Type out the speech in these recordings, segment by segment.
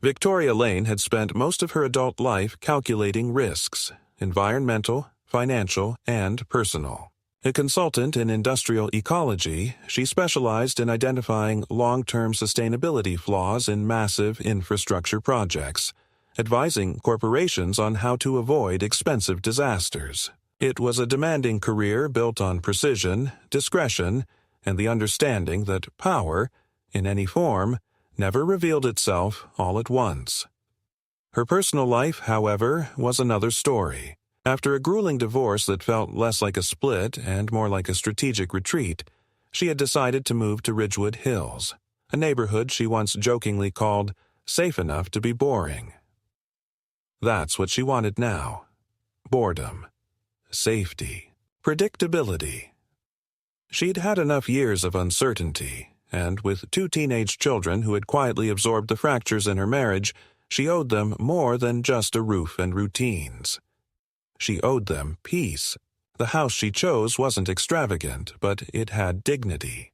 Victoria Lane had spent most of her adult life calculating risks, environmental, financial, and personal. A consultant in industrial ecology, she specialized in identifying long-term sustainability flaws in massive infrastructure projects, advising corporations on how to avoid expensive disasters. It was a demanding career built on precision, discretion, and the understanding that power, in any form, never revealed itself all at once. Her personal life, however, was another story. After a grueling divorce that felt less like a split and more like a strategic retreat, she had decided to move to Ridgewood Hills, a neighborhood she once jokingly called safe enough to be boring. That's what she wanted now. Boredom. Safety. Predictability. She'd had enough years of uncertainty, and with 2 teenage children who had quietly absorbed the fractures in her marriage, she owed them more than just a roof and routines. She owed them peace. The house she chose wasn't extravagant, but it had dignity.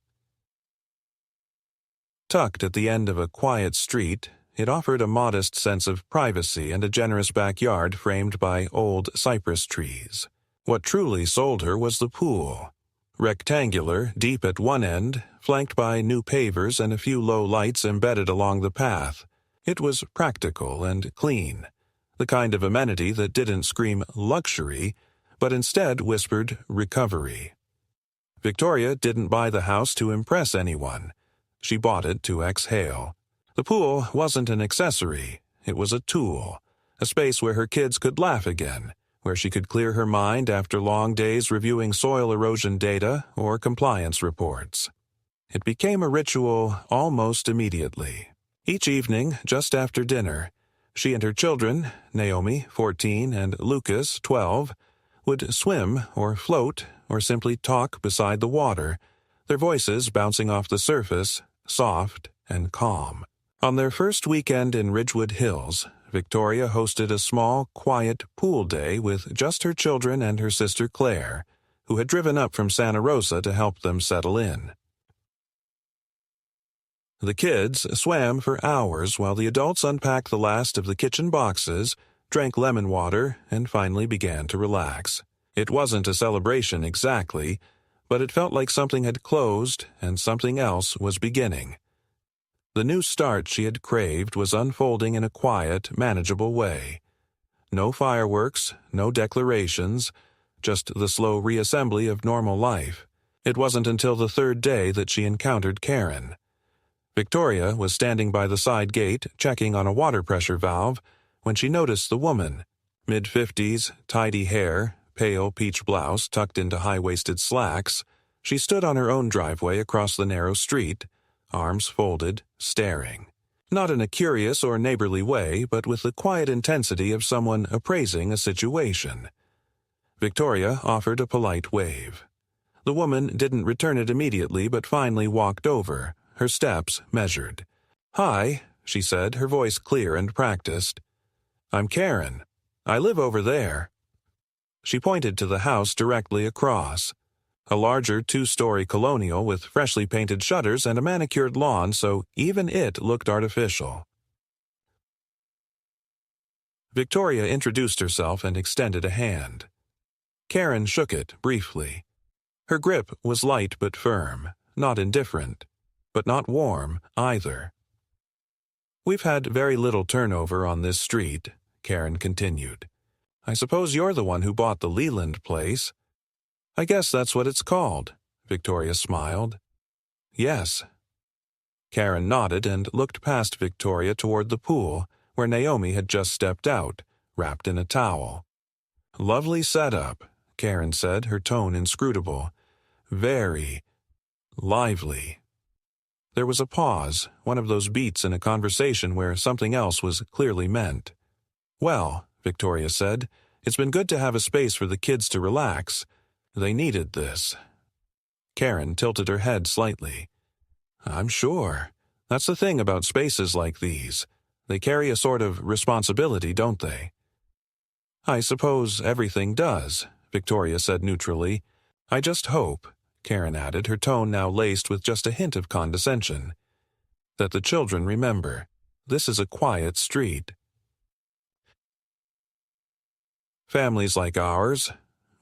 Tucked at the end of a quiet street, it offered a modest sense of privacy and a generous backyard framed by old cypress trees. What truly sold her was the pool. Rectangular, deep at one end, flanked by new pavers and a few low lights embedded along the path. It was practical and clean, the kind of amenity that didn't scream luxury, but instead whispered recovery. Victoria didn't buy the house to impress anyone. She bought it to exhale. The pool wasn't an accessory, it was a tool, a space where her kids could laugh again, where she could clear her mind after long days reviewing soil erosion data or compliance reports. It became a ritual almost immediately. Each evening, just after dinner, she and her children, Naomi, 14, and Lucas, 12, would swim or float or simply talk beside the water, their voices bouncing off the surface, soft and calm. On their first weekend in Ridgewood Hills, Victoria hosted a small, quiet pool day with just her children and her sister Claire, who had driven up from Santa Rosa to help them settle in. The kids swam for hours while the adults unpacked the last of the kitchen boxes, drank lemon water, and finally began to relax. It wasn't a celebration exactly, but it felt like something had closed and something else was beginning. The new start she had craved was unfolding in a quiet, manageable way. No fireworks, no declarations, just the slow reassembly of normal life. It wasn't until the 3rd day that she encountered Karen. Victoria was standing by the side gate checking on a water pressure valve when she noticed the woman. Mid-50s, tidy hair, pale peach blouse tucked into high-waisted slacks, she stood on her own driveway across the narrow street, arms folded, staring. Not in a curious or neighborly way, but with the quiet intensity of someone appraising a situation. Victoria offered a polite wave. The woman didn't return it immediately, but finally walked over, her steps measured. "Hi," she said, her voice clear and practiced. "I'm Karen. I live over there." She pointed to the house directly across. A larger 2-story colonial with freshly painted shutters and a manicured lawn, so even it looked artificial. Victoria introduced herself and extended a hand. Karen shook it briefly. Her grip was light but firm, not indifferent, but not warm either. "We've had very little turnover on this street," Karen continued. "I suppose you're the one who bought the Leland place." "I guess that's what it's called," Victoria smiled. "Yes." Karen nodded and looked past Victoria toward the pool, where Naomi had just stepped out, wrapped in a towel. "Lovely setup," Karen said, her tone inscrutable. "Very lively." There was a pause, one of those beats in a conversation where something else was clearly meant. "Well," Victoria said, "it's been good to have a space for the kids to relax. They needed this." Karen tilted her head slightly. "I'm sure. That's the thing about spaces like these. They carry a sort of responsibility, don't they?" "I suppose everything does," Victoria said neutrally. "I just hope," Karen added, her tone now laced with just a hint of condescension, "that the children remember. This is a quiet street. Families like ours,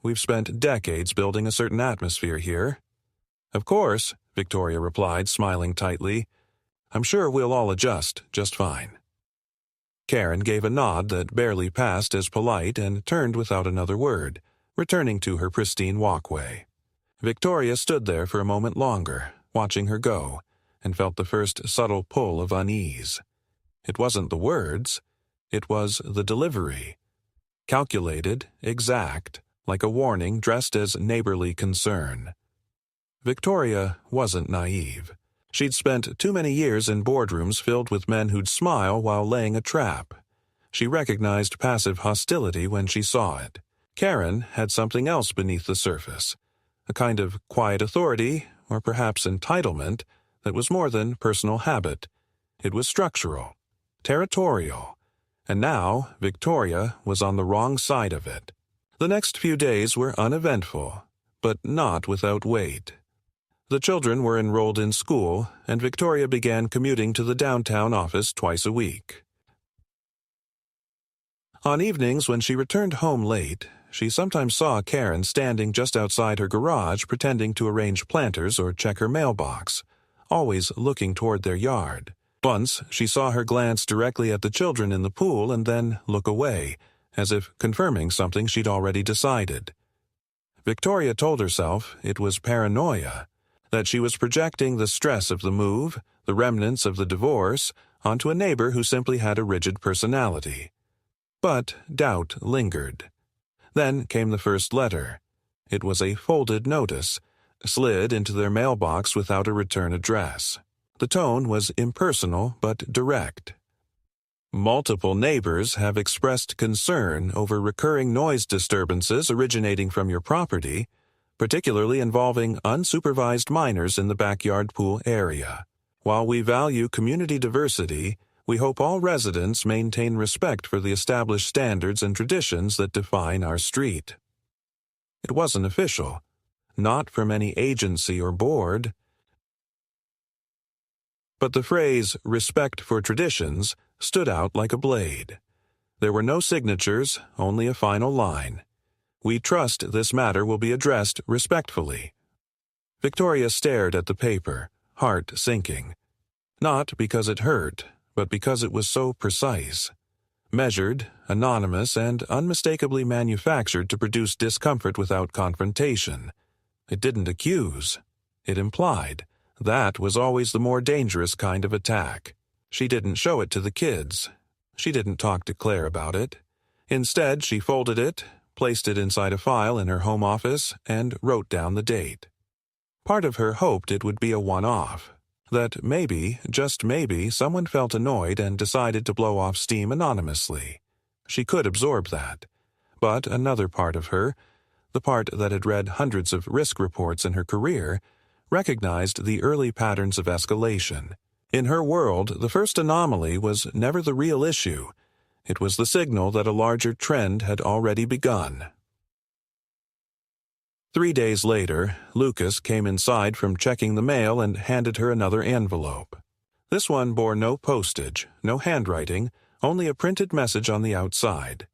we've spent decades building a certain atmosphere here. Of course, Victoria replied, smiling tightly. I'm sure we'll all adjust just fine. Karen gave a nod that barely passed as polite and turned without another word, returning to her pristine walkway. Victoria stood there for a moment longer, watching her go, and felt the first subtle pull of unease. It wasn't the words, it was the delivery. Calculated, exact, like a warning dressed as neighborly concern. Victoria wasn't naive. She'd spent too many years in boardrooms filled with men who'd smile while laying a trap. She recognized passive hostility when she saw it. Karen had something else beneath the surface, a kind of quiet authority, or perhaps entitlement, that was more than personal habit. It was structural, territorial, and now Victoria was on the wrong side of it. The next few days were uneventful, but not without weight. The children were enrolled in school, and Victoria began commuting to the downtown office twice a week. On evenings when she returned home late, she sometimes saw Karen standing just outside her garage pretending to arrange planters or check her mailbox, always looking toward their yard. Once, she saw her glance directly at the children in the pool and then look away, as if confirming something she'd already decided. Victoria told herself it was paranoia, that she was projecting the stress of the move, the remnants of the divorce, onto a neighbor who simply had a rigid personality. But doubt lingered. Then came the first letter. It was a folded notice, slid into their mailbox without a return address. The tone was impersonal but direct. Multiple neighbors have expressed concern over recurring noise disturbances originating from your property, particularly involving unsupervised minors in the backyard pool area. While we value community diversity, we hope all residents maintain respect for the established standards and traditions that define our street. It wasn't official, not from any agency or board, but the phrase "respect for traditions" stood out like a blade. There were no signatures, only a final line. We trust this matter will be addressed respectfully. Victoria stared at the paper, heart sinking. Not because it hurt, but because it was so precise. Measured, anonymous, and unmistakably manufactured to produce discomfort without confrontation. It didn't accuse. It implied. That was always the more dangerous kind of attack. She didn't show it to the kids. She didn't talk to Claire about it. Instead, she folded it, placed it inside a file in her home office, and wrote down the date. Part of her hoped it would be a one-off, that maybe, just maybe, someone felt annoyed and decided to blow off steam anonymously. She could absorb that. But another part of her, the part that had read hundreds of risk reports in her career, recognized the early patterns of escalation. In her world, the first anomaly was never the real issue. It was the signal that a larger trend had already begun. 3 days later, Lucas came inside from checking the mail and handed her another envelope. This one bore no postage, no handwriting, only a printed message on the outside.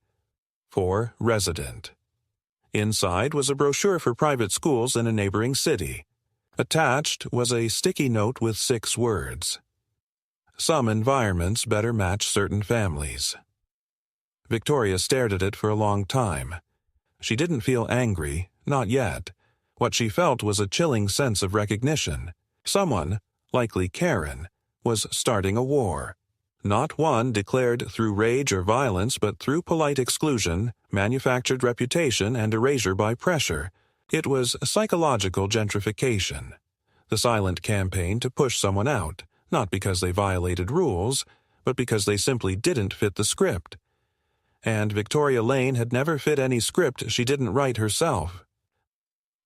For Resident. Inside was a brochure for private schools in a neighboring city. Attached was a sticky note with 6 words. Some environments better match certain families. Victoria stared at it for a long time. She didn't feel angry, not yet. What she felt was a chilling sense of recognition. Someone, likely Karen, was starting a war. Not one declared through rage or violence, but through polite exclusion, manufactured reputation, and erasure by pressure. It was psychological gentrification. The silent campaign to push someone out, not because they violated rules, but because they simply didn't fit the script. And Victoria Lane had never fit any script she didn't write herself.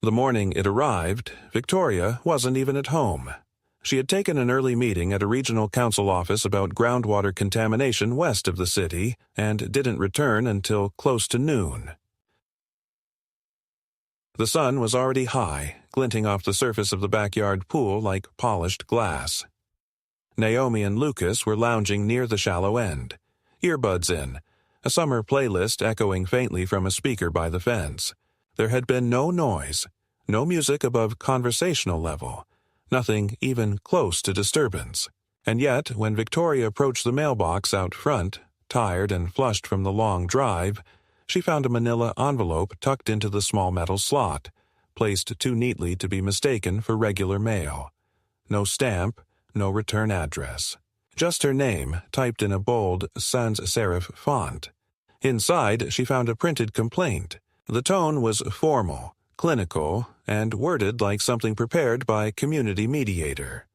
The morning it arrived, Victoria wasn't even at home. She had taken an early meeting at a regional council office about groundwater contamination west of the city and didn't return until close to noon. The sun was already high, glinting off the surface of the backyard pool like polished glass. Naomi and Lucas were lounging near the shallow end, earbuds in, a summer playlist echoing faintly from a speaker by the fence. There had been no noise, no music above conversational level, nothing even close to disturbance. And yet, when Victoria approached the mailbox out front, tired and flushed from the long drive, she found a manila envelope tucked into the small metal slot, placed too neatly to be mistaken for regular mail. No stamp, no return address. Just her name, typed in a bold, sans serif font. Inside, she found a printed complaint. The tone was formal, clinical, and worded like something prepared by a community mediator.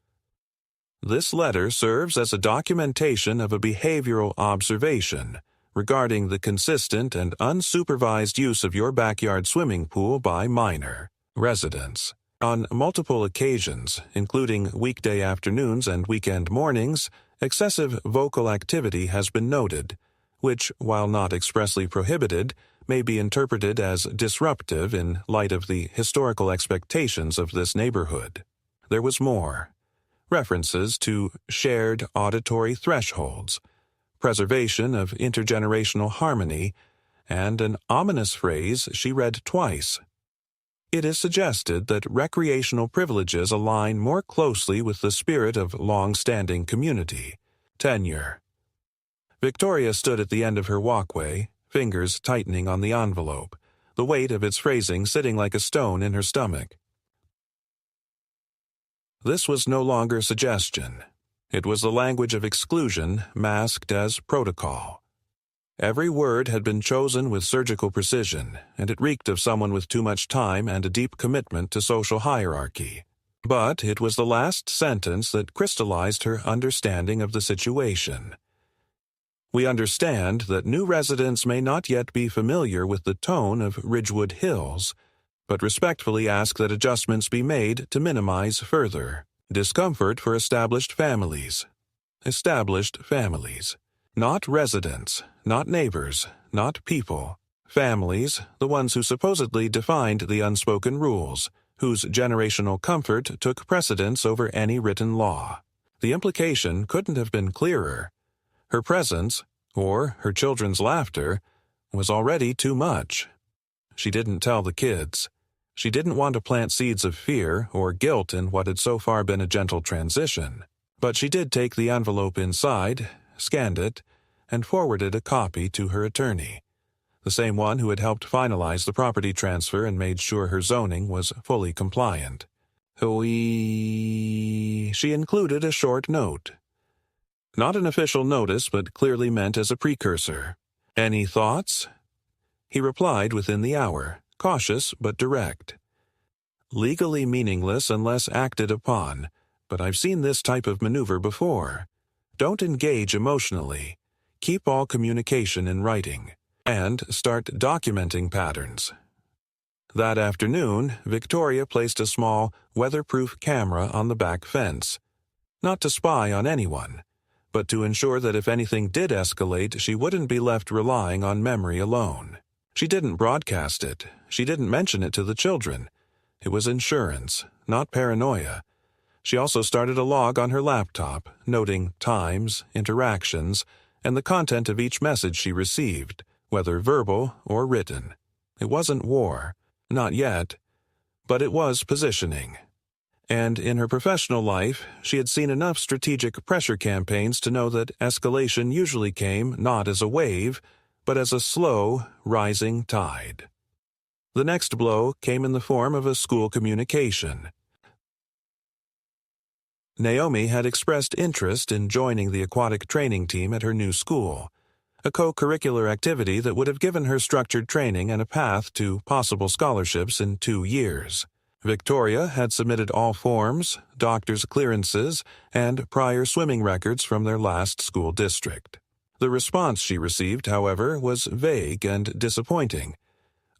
This letter serves as a documentation of a behavioral observation regarding the consistent and unsupervised use of your backyard swimming pool by minor residents. On multiple occasions, including weekday afternoons and weekend mornings, excessive vocal activity has been noted, which, while not expressly prohibited, may be interpreted as disruptive in light of the historical expectations of this neighborhood. There was more. References to shared auditory thresholds, preservation of intergenerational harmony, and an ominous phrase she read twice. It is suggested that recreational privileges align more closely with the spirit of long-standing community, tenure. Victoria stood at the end of her walkway, fingers tightening on the envelope, the weight of its phrasing sitting like a stone in her stomach. This was no longer suggestion. It was the language of exclusion masked as protocol. Every word had been chosen with surgical precision, and it reeked of someone with too much time and a deep commitment to social hierarchy. But it was the last sentence that crystallized her understanding of the situation. We understand that new residents may not yet be familiar with the tone of Ridgewood Hills, but respectfully ask that adjustments be made to minimize further discomfort for established families. Established families. Not residents, not neighbors, not people. Families, the ones who supposedly defined the unspoken rules, whose generational comfort took precedence over any written law. The implication couldn't have been clearer. Her presence, or her children's laughter, was already too much. She didn't tell the kids. She didn't want to plant seeds of fear or guilt in what had so far been a gentle transition. But she did take the envelope inside, scanned it, and forwarded a copy to her attorney, the same one who had helped finalize the property transfer and made sure her zoning was fully compliant. She included a short note. Not an official notice, but clearly meant as a precursor. Any thoughts? He replied within the hour, cautious but direct. Legally meaningless unless acted upon, but I've seen this type of maneuver before. Don't engage emotionally. Keep all communication in writing, and start documenting patterns. That afternoon, Victoria placed a small, weatherproof camera on the back fence. Not to spy on anyone, but to ensure that if anything did escalate, she wouldn't be left relying on memory alone. She didn't broadcast it. She didn't mention it to the children. It was insurance, not paranoia. She also started a log on her laptop, noting times, interactions, and the content of each message she received, whether verbal or written. It wasn't war, not yet, but it was positioning. And in her professional life, she had seen enough strategic pressure campaigns to know that escalation usually came not as a wave, but as a slow, rising tide. The next blow came in the form of a school communication. Naomi had expressed interest in joining the aquatic training team at her new school, a co-curricular activity that would have given her structured training and a path to possible scholarships in 2 years. Victoria had submitted all forms, doctor's clearances, and prior swimming records from their last school district. The response she received, however, was vague and disappointing.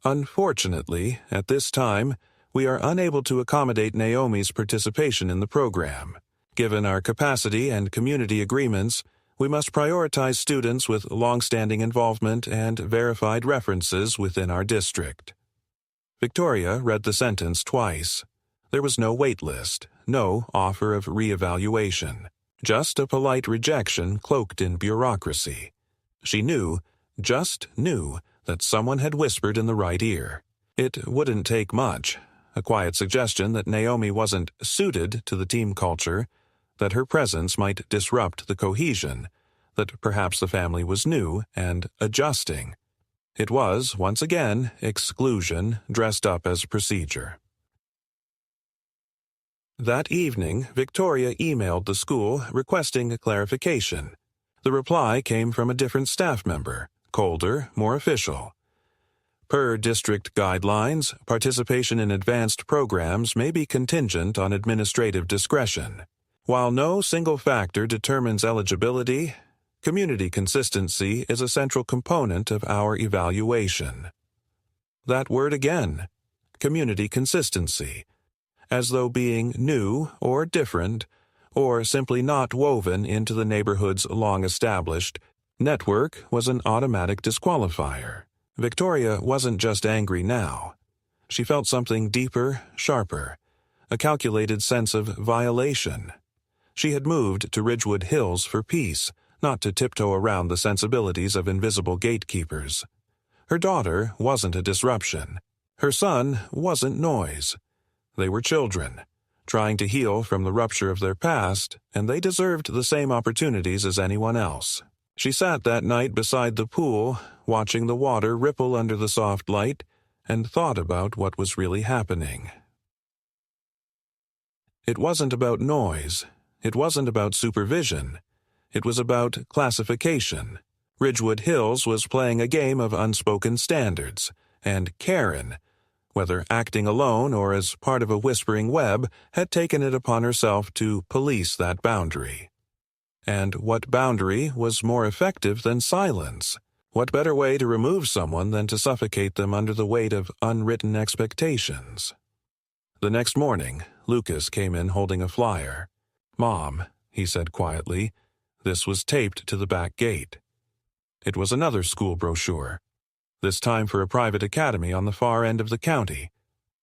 Unfortunately, at this time, we are unable to accommodate Naomi's participation in the program. Given our capacity and community agreements, we must prioritize students with long-standing involvement and verified references within our district. Victoria read the sentence twice. There was no wait list, no offer of reevaluation. Just a polite rejection cloaked in bureaucracy. She knew, just knew, that someone had whispered in the right ear. It wouldn't take much. A quiet suggestion that Naomi wasn't suited to the team culture, that her presence might disrupt the cohesion, that perhaps the family was new and adjusting. It was, once again, exclusion dressed up as procedure. That evening, Victoria emailed the school requesting a clarification. The reply came from a different staff member, colder, more official. Per district guidelines, participation in advanced programs may be contingent on administrative discretion. While no single factor determines eligibility, community consistency is a central component of our evaluation. That word again, community consistency, as though being new or different, or simply not woven into the neighborhood's long-established network was an automatic disqualifier. Victoria wasn't just angry now. She felt something deeper, sharper, a calculated sense of violation. She had moved to Ridgewood Hills for peace, not to tiptoe around the sensibilities of invisible gatekeepers. Her daughter wasn't a disruption. Her son wasn't noise. They were children, trying to heal from the rupture of their past, and they deserved the same opportunities as anyone else. She sat that night beside the pool, watching the water ripple under the soft light, and thought about what was really happening. It wasn't about noise. It wasn't about supervision. It was about classification. Ridgewood Hills was playing a game of unspoken standards, and Karen, whether acting alone or as part of a whispering web, had taken it upon herself to police that boundary. And what boundary was more effective than silence? What better way to remove someone than to suffocate them under the weight of unwritten expectations? The next morning, Lucas came in holding a flyer. "Mom," he said quietly, "this was taped to the back gate." It was another school brochure, this time for a private academy on the far end of the county.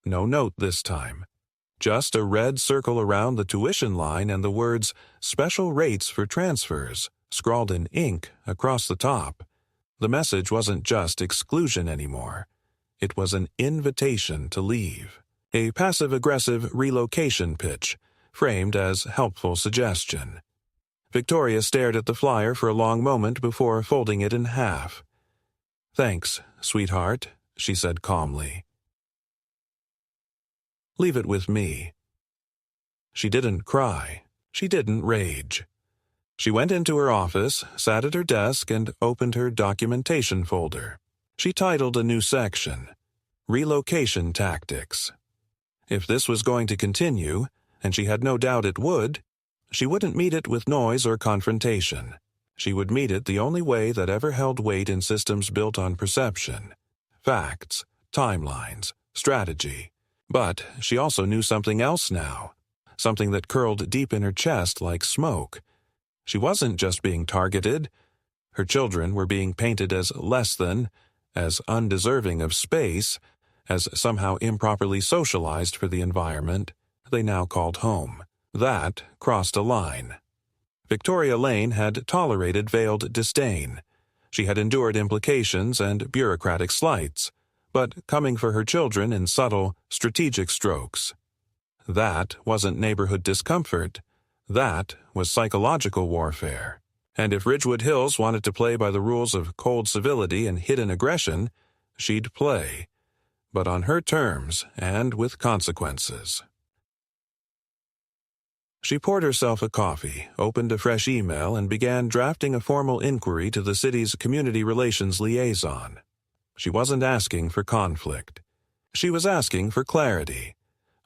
No note this time. Just a red circle around the tuition line and the words "Special Rates for Transfers" scrawled in ink across the top. The message wasn't just exclusion anymore. It was an invitation to leave. A passive-aggressive relocation pitch, framed as helpful suggestion. Victoria stared at the flyer for a long moment before folding it in half. "Thanks, sweetheart," she said calmly. "Leave it with me." She didn't cry. She didn't rage. She went into her office, sat at her desk, and opened her documentation folder. She titled a new section, Relocation Tactics. If this was going to continue, and she had no doubt it would, she wouldn't meet it with noise or confrontation. She would meet it the only way that ever held weight in systems built on perception. Facts, timelines, strategy. But she also knew something else now, something that curled deep in her chest like smoke. She wasn't just being targeted. Her children were being painted as less than, as undeserving of space, as somehow improperly socialized for the environment they now called home. That crossed a line. Victoria Lane had tolerated veiled disdain. She had endured implications and bureaucratic slights, but coming for her children in subtle, strategic strokes. That wasn't neighborhood discomfort. That was psychological warfare. And if Ridgewood Hills wanted to play by the rules of cold civility and hidden aggression, she'd play. But on her terms and with consequences. She poured herself a coffee, opened a fresh email, and began drafting a formal inquiry to the city's community relations liaison. She wasn't asking for conflict. She was asking for clarity.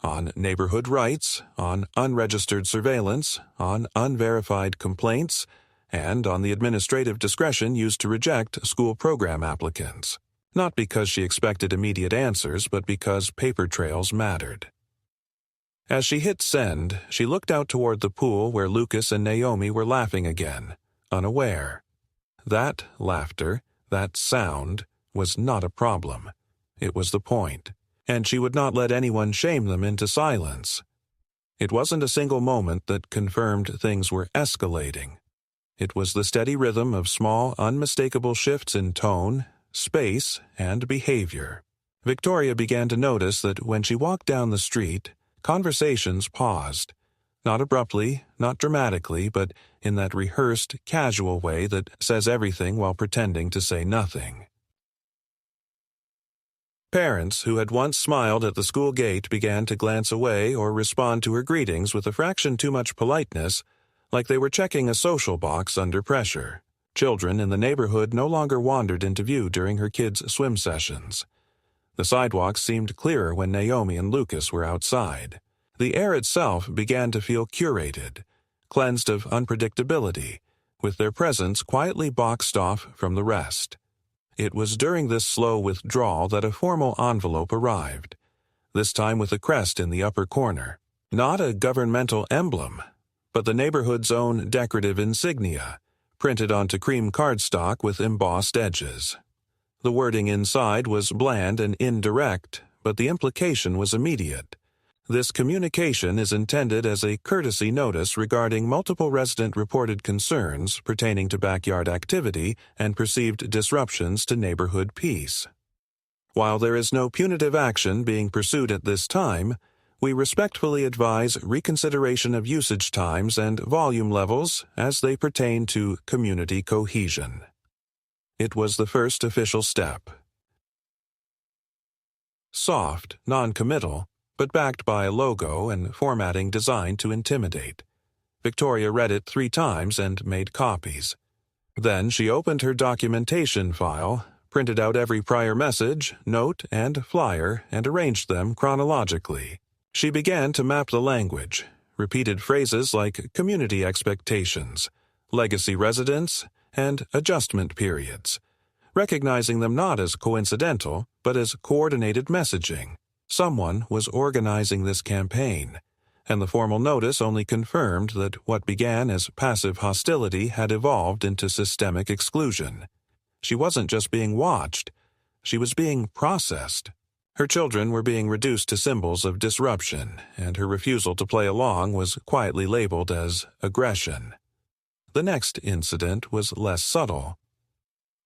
On neighborhood rights, on unregistered surveillance, on unverified complaints, and on the administrative discretion used to reject school program applicants. Not because she expected immediate answers, but because paper trails mattered. As she hit send, she looked out toward the pool where Lucas and Naomi were laughing again, unaware. That laughter, that sound, was not a problem. It was the point, and she would not let anyone shame them into silence. It wasn't a single moment that confirmed things were escalating. It was the steady rhythm of small, unmistakable shifts in tone, space, and behavior. Victoria began to notice that when she walked down the street, conversations paused. Not abruptly, not dramatically, but in that rehearsed, casual way that says everything while pretending to say nothing. Parents who had once smiled at the school gate began to glance away or respond to her greetings with a fraction too much politeness, like they were checking a social box under pressure. Children in the neighborhood no longer wandered into view during her kids' swim sessions. The sidewalks seemed clearer when Naomi and Lucas were outside. The air itself began to feel curated, cleansed of unpredictability, with their presence quietly boxed off from the rest. It was during this slow withdrawal that a formal envelope arrived, this time with a crest in the upper corner. Not a governmental emblem, but the neighborhood's own decorative insignia, printed onto cream cardstock with embossed edges. The wording inside was bland and indirect, but the implication was immediate. This communication is intended as a courtesy notice regarding multiple resident-reported concerns pertaining to backyard activity and perceived disruptions to neighborhood peace. While there is no punitive action being pursued at this time, we respectfully advise reconsideration of usage times and volume levels as they pertain to community cohesion. It was the first official step. Soft, non-committal, but backed by a logo and formatting designed to intimidate. Victoria read it 3 times and made copies. Then she opened her documentation file, printed out every prior message, note, and flyer, and arranged them chronologically. She began to map the language, repeated phrases like community expectations, legacy residents, and adjustment periods, recognizing them not as coincidental, but as coordinated messaging. Someone was organizing this campaign, and the formal notice only confirmed that what began as passive hostility had evolved into systemic exclusion. She wasn't just being watched, she was being processed. Her children were being reduced to symbols of disruption, and her refusal to play along was quietly labeled as aggression. The next incident was less subtle.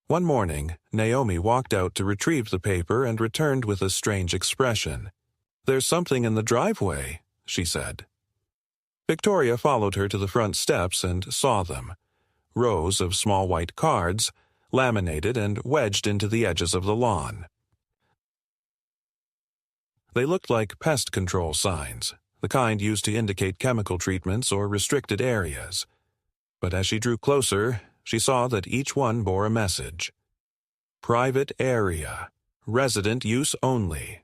One morning, Naomi walked out to retrieve the paper and returned with a strange expression. "There's something in the driveway," she said. Victoria followed her to the front steps and saw them. Rows of small white cards, laminated and wedged into the edges of the lawn. They looked like pest control signs, the kind used to indicate chemical treatments or restricted areas. But as she drew closer, she saw that each one bore a message. Private area. Resident use only.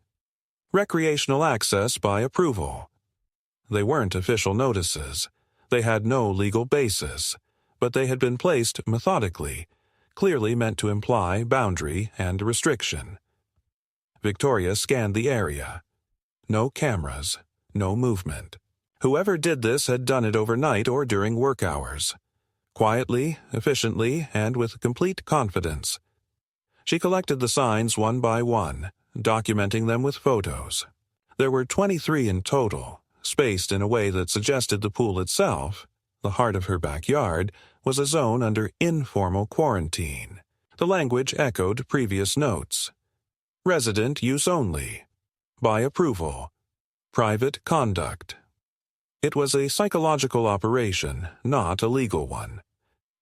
Recreational access by approval. They weren't official notices. They had no legal basis, but they had been placed methodically, clearly meant to imply boundary and restriction. Victoria scanned the area. No cameras, no movement. Whoever did this had done it overnight or during work hours. Quietly, efficiently, and with complete confidence. She collected the signs one by one, documenting them with photos. There were 23 in total, spaced in a way that suggested the pool itself, the heart of her backyard, was a zone under informal quarantine. The language echoed previous notes. Resident use only. By approval. Private conduct. It was a psychological operation, not a legal one.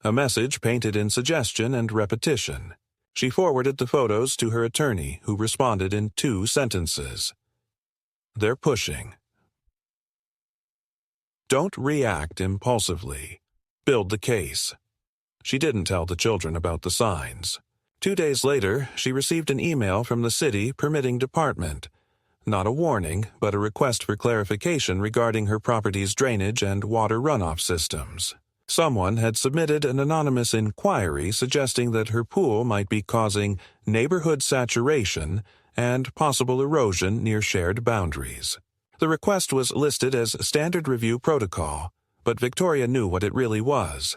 A message painted in suggestion and repetition. She forwarded the photos to her attorney, who responded in 2 sentences. "They're pushing." Don't react impulsively. Build the case. She didn't tell the children about the signs. 2 days later, she received an email from the city permitting department. Not a warning, but a request for clarification regarding her property's drainage and water runoff systems. Someone had submitted an anonymous inquiry suggesting that her pool might be causing neighborhood saturation and possible erosion near shared boundaries. The request was listed as standard review protocol, but Victoria knew what it really was.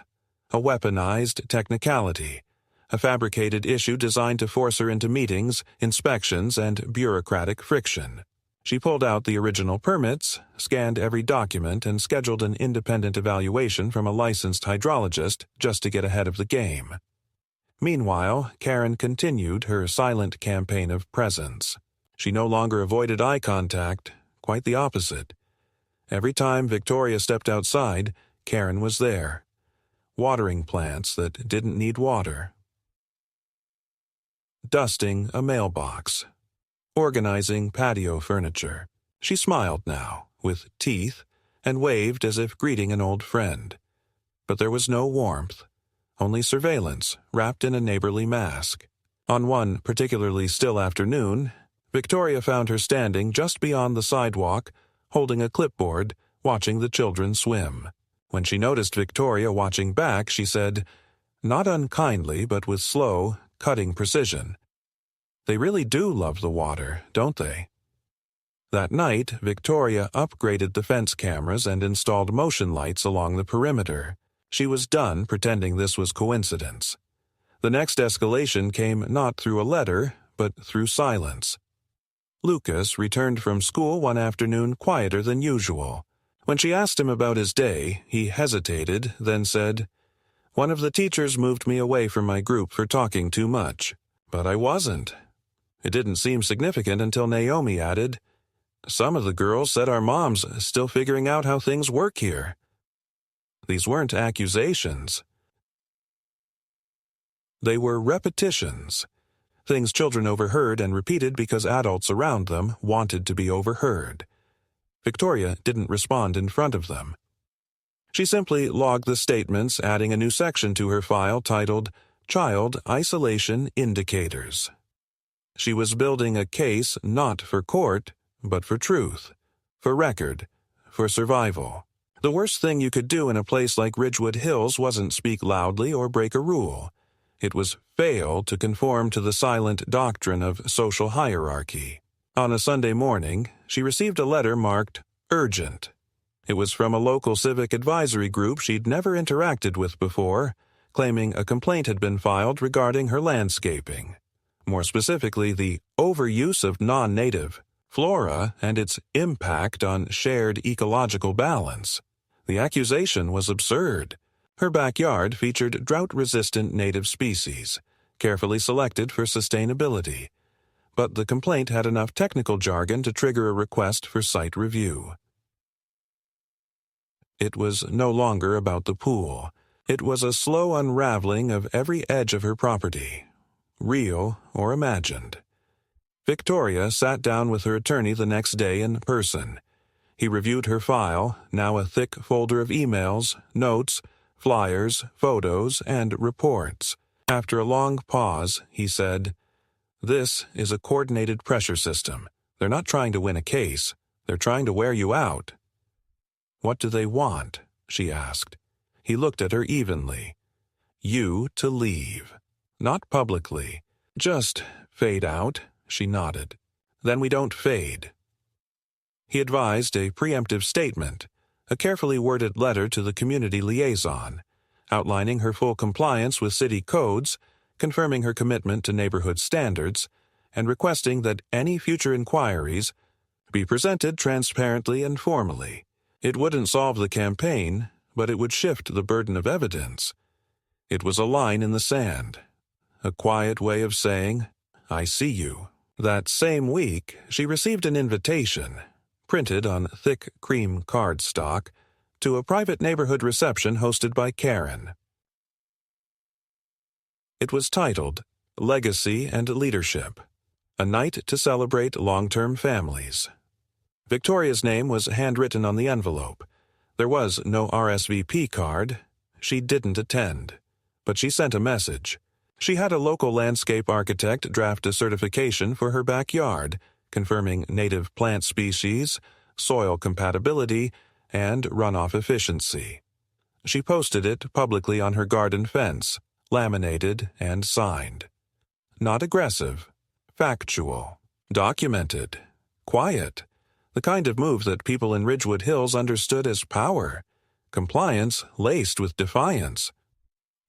A weaponized technicality, a fabricated issue designed to force her into meetings, inspections, and bureaucratic friction. She pulled out the original permits, scanned every document, and scheduled an independent evaluation from a licensed hydrologist just to get ahead of the game. Meanwhile, Karen continued her silent campaign of presence. She no longer avoided eye contact, quite the opposite. Every time Victoria stepped outside, Karen was there, watering plants that didn't need water, dusting a mailbox, organizing patio furniture. She smiled now, with teeth, and waved as if greeting an old friend. But there was no warmth, only surveillance wrapped in a neighborly mask. On one particularly still afternoon, Victoria found her standing just beyond the sidewalk, holding a clipboard, watching the children swim. When she noticed Victoria watching back, she said, not unkindly but with slow, cutting precision, "They really do love the water, don't they?" That night, Victoria upgraded the fence cameras and installed motion lights along the perimeter. She was done pretending this was coincidence. The next escalation came not through a letter, but through silence. Lucas returned from school one afternoon quieter than usual. When she asked him about his day, he hesitated, then said, "One of the teachers moved me away from my group for talking too much. But I wasn't." It didn't seem significant until Naomi added, "Some of the girls said our mom's still figuring out how things work here." These weren't accusations. They were repetitions. Things children overheard and repeated because adults around them wanted to be overheard. Victoria didn't respond in front of them. She simply logged the statements, adding a new section to her file titled Child Isolation Indicators. She was building a case not for court, but for truth, for record, for survival. The worst thing you could do in a place like Ridgewood Hills wasn't speak loudly or break a rule. It was fail to conform to the silent doctrine of social hierarchy. On a Sunday morning, she received a letter marked urgent. It was from a local civic advisory group she'd never interacted with before, claiming a complaint had been filed regarding her landscaping. More specifically, the overuse of non-native flora and its impact on shared ecological balance. The accusation was absurd. Her backyard featured drought-resistant native species, carefully selected for sustainability. But the complaint had enough technical jargon to trigger a request for site review. It was no longer about the pool. It was a slow unraveling of every edge of her property, real or imagined. Victoria sat down with her attorney the next day in person. He reviewed her file, now a thick folder of emails, notes, flyers, photos, and reports. After a long pause, he said, "This is a coordinated pressure system. They're not trying to win a case. They're trying to wear you out." "What do they want?" she asked. He looked at her evenly. "You to leave. Not publicly. Just fade out," she nodded. "Then we don't fade." He advised a preemptive statement, a carefully worded letter to the community liaison, outlining her full compliance with city codes, confirming her commitment to neighborhood standards, and requesting that any future inquiries be presented transparently and formally. It wouldn't solve the campaign, but it would shift the burden of evidence. It was a line in the sand, a quiet way of saying, "I see you." That same week, she received an invitation, printed on thick cream cardstock, to a private neighborhood reception hosted by Karen. It was titled, Legacy and Leadership, a night to celebrate long-term families. Victoria's name was handwritten on the envelope. There was no RSVP card. She didn't attend, but she sent a message. She had a local landscape architect draft a certification for her backyard, confirming native plant species, soil compatibility, and runoff efficiency. She posted it publicly on her garden fence, laminated and signed. Not aggressive, factual, documented, quiet, the kind of move that people in Ridgewood Hills understood as power, compliance laced with defiance.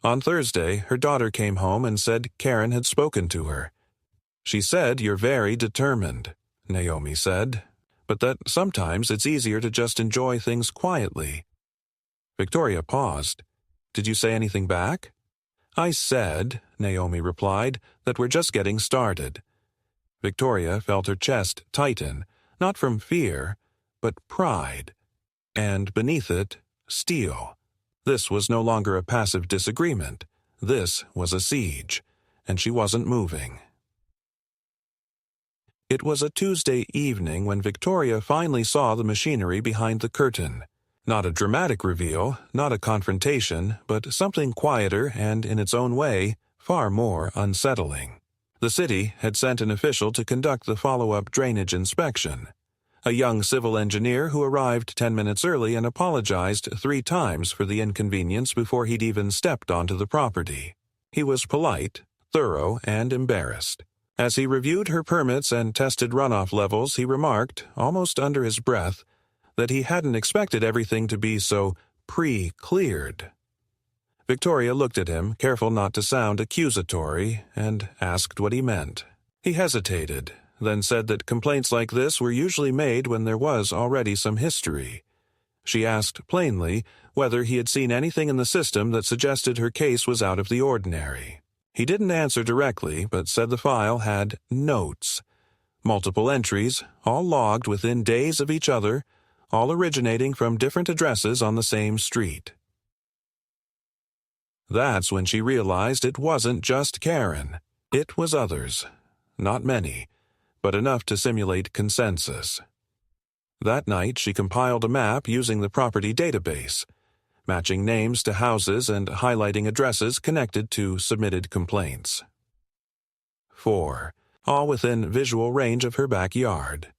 On Thursday, her daughter came home and said Karen had spoken to her. "She said you're very determined," Naomi said. but that sometimes it's easier to just enjoy things quietly. Victoria paused. "Did you say anything back?" "I said," Naomi replied, "that we're just getting started." Victoria felt her chest tighten, not from fear, but pride. And beneath it, steel. This was no longer a passive disagreement. This was a siege, and she wasn't moving. It was a Tuesday evening when Victoria finally saw the machinery behind the curtain. Not a dramatic reveal, not a confrontation, but something quieter and, in its own way, far more unsettling. The city had sent an official to conduct the follow-up drainage inspection. A young civil engineer who arrived 10 minutes early and apologized 3 times for the inconvenience before he'd even stepped onto the property. He was polite, thorough, and embarrassed. As he reviewed her permits and tested runoff levels, he remarked, almost under his breath, that he hadn't expected everything to be so pre-cleared. Victoria looked at him, careful not to sound accusatory, and asked what he meant. He hesitated, then said that complaints like this were usually made when there was already some history. She asked plainly whether he had seen anything in the system that suggested her case was out of the ordinary. He didn't answer directly, but said the file had notes. Multiple entries, all logged within days of each other, all originating from different addresses on the same street. That's when she realized it wasn't just Karen. It was others. Not many, but enough to simulate consensus. That night she compiled a map using the property database, matching names to houses and highlighting addresses connected to submitted complaints. 4, all within visual range of her backyard.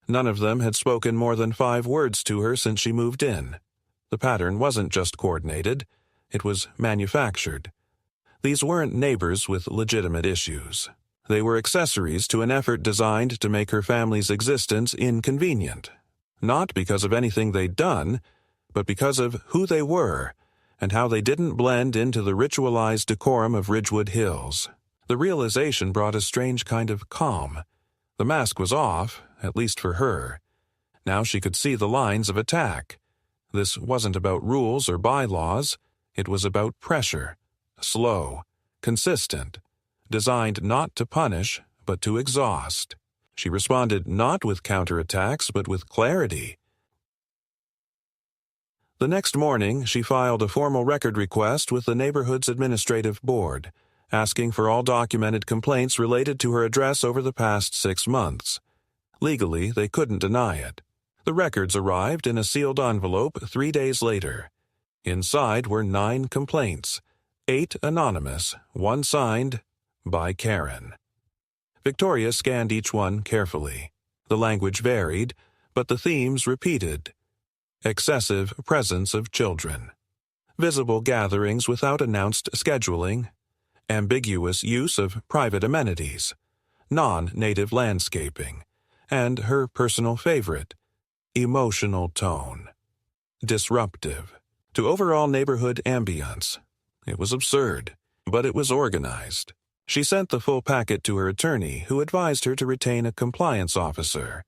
None of them had spoken more than 5 words to her since she moved in. The pattern wasn't just coordinated, it was manufactured. These weren't neighbors with legitimate issues. They were accessories to an effort designed to make her family's existence inconvenient. Not because of anything they'd done, but because of who they were and how they didn't blend into the ritualized decorum of Ridgewood Hills. The realization brought a strange kind of calm. The mask was off, at least for her. Now she could see the lines of attack. This wasn't about rules or bylaws. It was about pressure. Slow, consistent, designed not to punish, but to exhaust. She responded not with counterattacks, but with clarity. The next morning, she filed a formal record request with the neighborhood's administrative board, asking for all documented complaints related to her address over the past 6 months. Legally, they couldn't deny it. The records arrived in a sealed envelope 3 days later. Inside were 9 complaints, 8 anonymous, 1 signed by Karen. Victoria scanned each one carefully. The language varied, but the themes repeated. Excessive presence of children. Visible gatherings without announced scheduling. Ambiguous use of private amenities. Non-native landscaping. And her personal favorite, emotional tone. Disruptive. To overall neighborhood ambience. It was absurd, but it was organized. She sent the full packet to her attorney, who advised her to retain a compliance officer,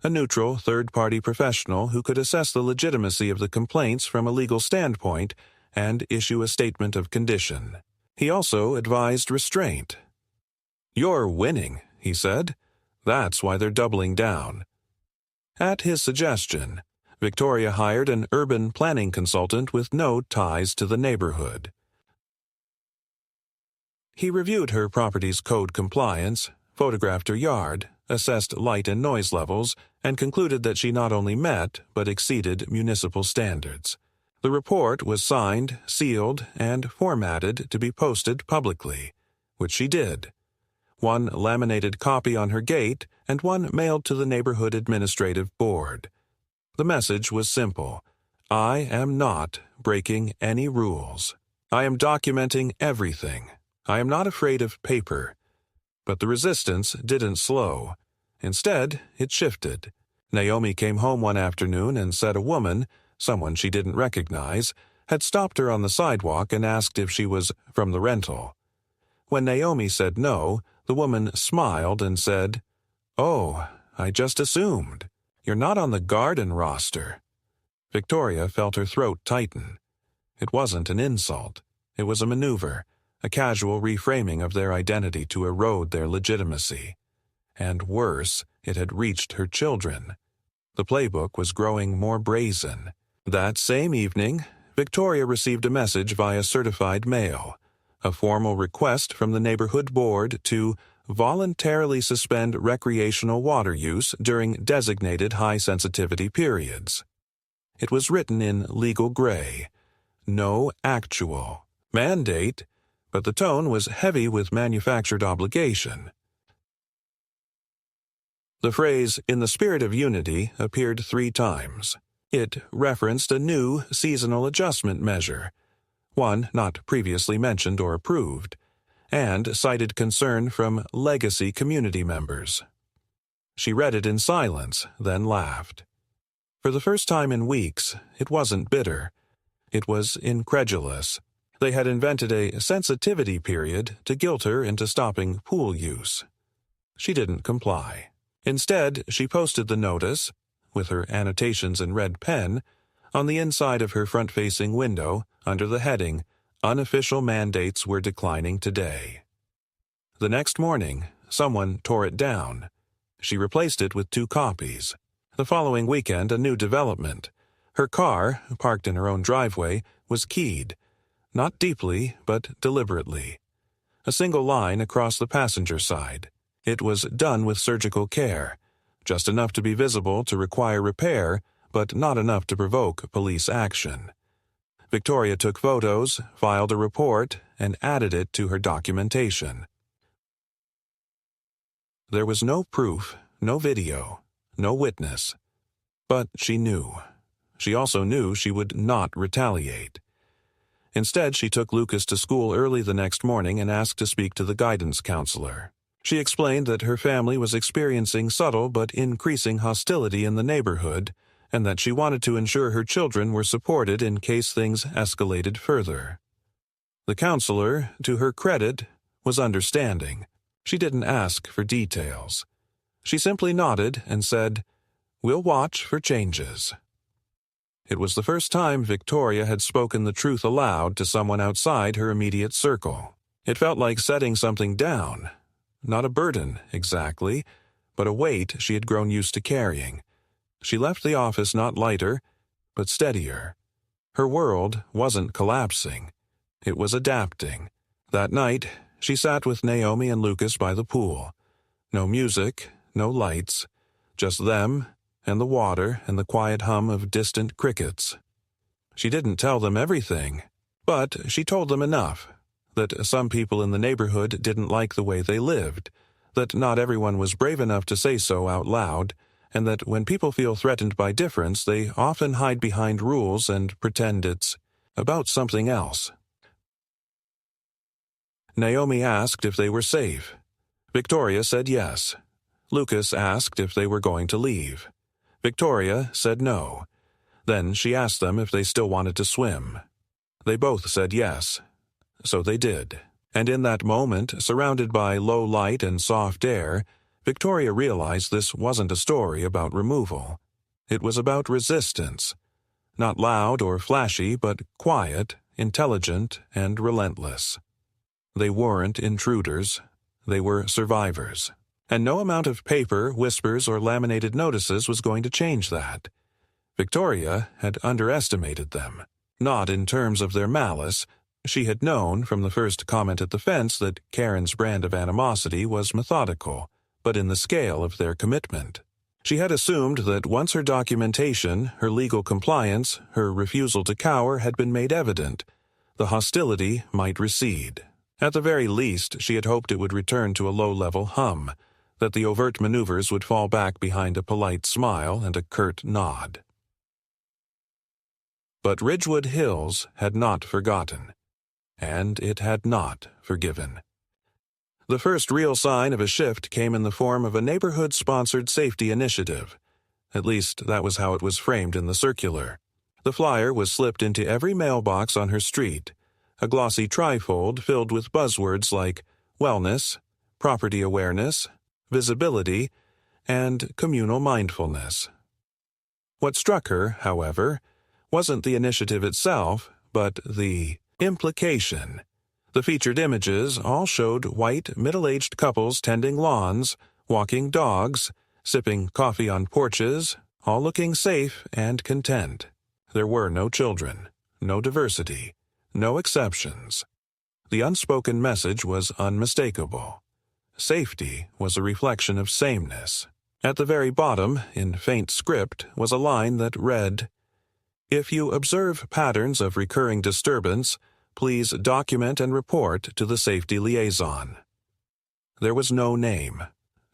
a neutral third-party professional who could assess the legitimacy of the complaints from a legal standpoint and issue a statement of condition. He also advised restraint. "You're winning," he said. "That's why they're doubling down." At his suggestion, Victoria hired an urban planning consultant with no ties to the neighborhood. He reviewed her property's code compliance, photographed her yard, assessed light and noise levels, and concluded that she not only met but exceeded municipal standards. The report was signed, sealed, and formatted to be posted publicly, which she did. 1 laminated copy on her gate and 1 mailed to the neighborhood administrative board. The message was simple. I am not breaking any rules. I am documenting everything. I am not afraid of paper. But the resistance didn't slow. Instead, it shifted. Naomi came home one afternoon and said a woman, someone she didn't recognize, had stopped her on the sidewalk and asked if she was from the rental. When Naomi said no, the woman smiled and said, "Oh, I just assumed." "You're not on the garden roster." Victoria felt her throat tighten. It wasn't an insult. It was a maneuver, a casual reframing of their identity to erode their legitimacy. And worse, it had reached her children. The playbook was growing more brazen. That same evening, Victoria received a message via certified mail, a formal request from the neighborhood board to voluntarily suspend recreational water use during designated high-sensitivity periods. It was written in legal gray. No actual mandate, but the tone was heavy with manufactured obligation. The phrase, "in the spirit of unity," appeared 3 times. It referenced a new seasonal adjustment measure, one not previously mentioned or approved, and cited concern from legacy community members. She read it in silence, then laughed. For the first time in weeks, it wasn't bitter. It was incredulous. They had invented a sensitivity period to guilt her into stopping pool use. She didn't comply. Instead, she posted the notice, with her annotations in red pen, on the inside of her front-facing window under the heading, "Unofficial mandates were declining today." The next morning, someone tore it down. She replaced it with 2 copies. The following weekend, a new development. Her car, parked in her own driveway, was keyed. Not deeply, but deliberately. A single line across the passenger side. It was done with surgical care, just enough to be visible to require repair, but not enough to provoke police action. Victoria took photos, filed a report, and added it to her documentation. There was no proof, no video, no witness. But she knew. She also knew she would not retaliate. Instead, she took Lucas to school early the next morning and asked to speak to the guidance counselor. She explained that her family was experiencing subtle but increasing hostility in the neighborhood, and that she wanted to ensure her children were supported in case things escalated further. The counselor, to her credit, was understanding. She didn't ask for details. She simply nodded and said, "We'll watch for changes." It was the first time Victoria had spoken the truth aloud to someone outside her immediate circle. It felt like setting something down. Not a burden, exactly, but a weight she had grown used to carrying. She left the office not lighter, but steadier. Her world wasn't collapsing. It was adapting. That night, she sat with Naomi and Lucas by the pool. No music, no lights, just them and the water and the quiet hum of distant crickets. She didn't tell them everything, but she told them enough. That some people in the neighborhood didn't like the way they lived, that not everyone was brave enough to say so out loud, and that when people feel threatened by difference, they often hide behind rules and pretend it's about something else. Naomi asked if they were safe. Victoria said yes. Lucas asked if they were going to leave. Victoria said no. Then she asked them if they still wanted to swim. They both said yes. So they did. And in that moment, surrounded by low light and soft air, Victoria realized this wasn't a story about removal. It was about resistance. Not loud or flashy, but quiet, intelligent, and relentless. They weren't intruders. They were survivors. And no amount of paper, whispers, or laminated notices was going to change that. Victoria had underestimated them. Not in terms of their malice. She had known from the first comment at the fence that Karen's brand of animosity was methodical, but in the scale of their commitment. She had assumed that once her documentation, her legal compliance, her refusal to cower had been made evident, the hostility might recede. At the very least, she had hoped it would return to a low-level hum, that the overt maneuvers would fall back behind a polite smile and a curt nod. But Ridgewood Hills had not forgotten. And it had not forgiven. The first real sign of a shift came in the form of a neighborhood-sponsored safety initiative. At least, that was how it was framed in the circular. The flyer was slipped into every mailbox on her street, a glossy trifold filled with buzzwords like wellness, property awareness, visibility, and communal mindfulness. What struck her, however, wasn't the initiative itself, but the implication. The featured images all showed white, middle-aged couples tending lawns, walking dogs, sipping coffee on porches, all looking safe and content. There were no children, no diversity, no exceptions. The unspoken message was unmistakable. Safety was a reflection of sameness. At the very bottom, in faint script, was a line that read, "If you observe patterns of recurring disturbance, please document and report to the safety liaison." There was no name,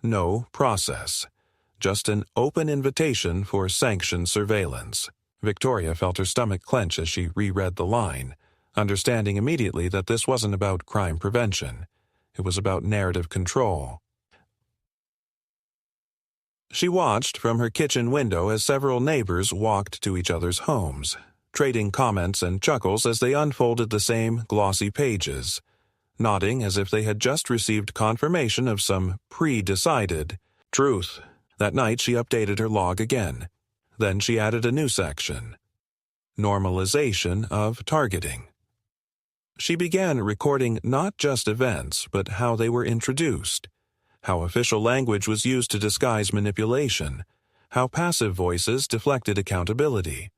no process, just an open invitation for sanctioned surveillance. Victoria felt her stomach clench as she reread the line, understanding immediately that this wasn't about crime prevention. It was about narrative control. She watched from her kitchen window as several neighbors walked to each other's homes, trading comments and chuckles as they unfolded the same glossy pages, nodding as if they had just received confirmation of some pre-decided truth. That night she updated her log again. Then she added a new section. Normalization of targeting. She began recording not just events, but how they were introduced, how official language was used to disguise manipulation, how passive voices deflected accountability.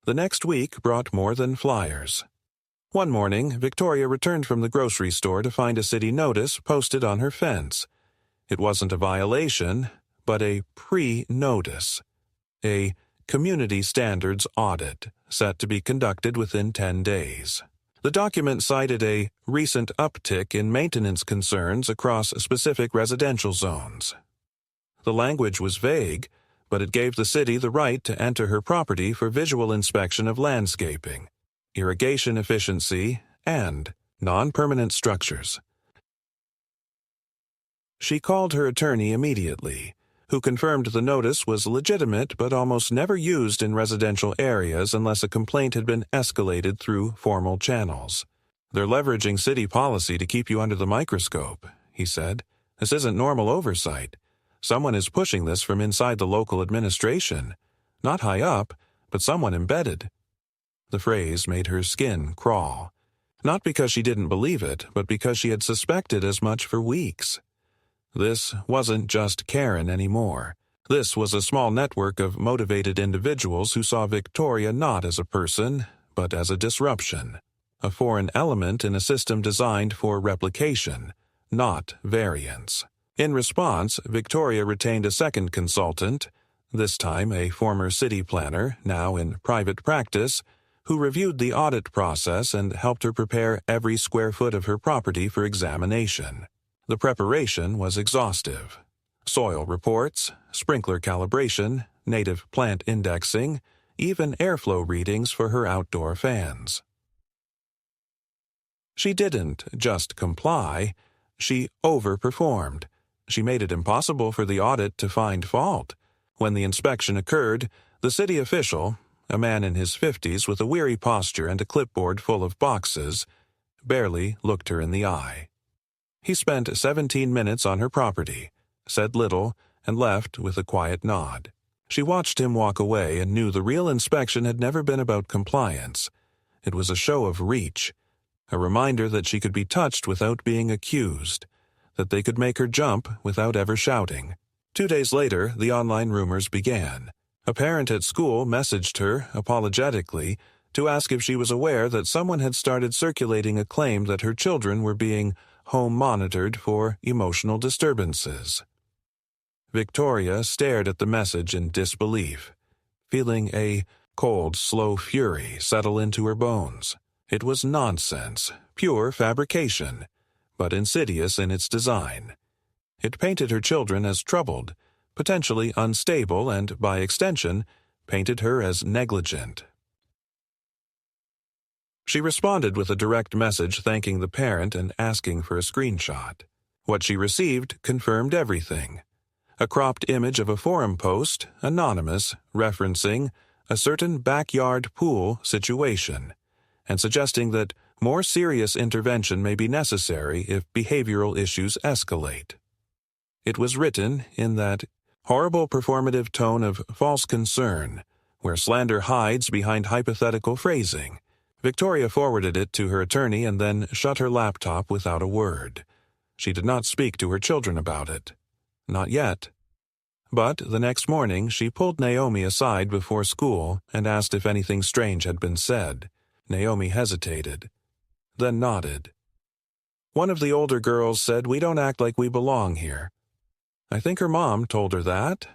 The next week brought more than flyers. One morning, Victoria returned from the grocery store to find a city notice posted on her fence. It wasn't a violation, but a pre-notice. A community standards audit set to be conducted within 10 days. The document cited a recent uptick in maintenance concerns across specific residential zones. The language was vague, but it gave the city the right to enter her property for visual inspection of landscaping, irrigation efficiency, and non-permanent structures. She called her attorney immediately, who confirmed the notice was legitimate but almost never used in residential areas unless a complaint had been escalated through formal channels. "They're leveraging city policy to keep you under the microscope," he said. "This isn't normal oversight. Someone is pushing this from inside the local administration. Not high up, but someone embedded." The phrase made her skin crawl. Not because she didn't believe it, but because she had suspected as much for weeks. This wasn't just Karen anymore. This was a small network of motivated individuals who saw Victoria not as a person, but as a disruption, a foreign element in a system designed for replication, not variance. In response, Victoria retained a second consultant, this time a former city planner, now in private practice, who reviewed the audit process and helped her prepare every square foot of her property for examination. The preparation was exhaustive. Soil reports, sprinkler calibration, native plant indexing, even airflow readings for her outdoor fans. She didn't just comply, she overperformed. She made it impossible for the audit to find fault. When the inspection occurred, the city official, a man in his 50s with a weary posture and a clipboard full of boxes, barely looked her in the eye. He spent 17 minutes on her property, said little, and left with a quiet nod. She watched him walk away and knew the real inspection had never been about compliance. It was a show of reach, a reminder that she could be touched without being accused, that they could make her jump without ever shouting. 2 days later, the online rumors began. A parent at school messaged her, apologetically, to ask if she was aware that someone had started circulating a claim that her children were being home monitored for emotional disturbances. Victoria stared at the message in disbelief, feeling a cold, slow fury settle into her bones. It was nonsense, pure fabrication, but insidious in its design. It painted her children as troubled, potentially unstable, and, by extension, painted her as negligent. She responded with a direct message thanking the parent and asking for a screenshot. What she received confirmed everything. A cropped image of a forum post, anonymous, referencing a certain backyard pool situation, and suggesting that more serious intervention may be necessary if behavioral issues escalate. It was written in that horrible performative tone of false concern, where slander hides behind hypothetical phrasing. Victoria forwarded it to her attorney and then shut her laptop without a word. She did not speak to her children about it. Not yet. But the next morning she pulled Naomi aside before school and asked if anything strange had been said. Naomi hesitated, then nodded. One of the older girls said we don't act like we belong here. I think her mom told her that.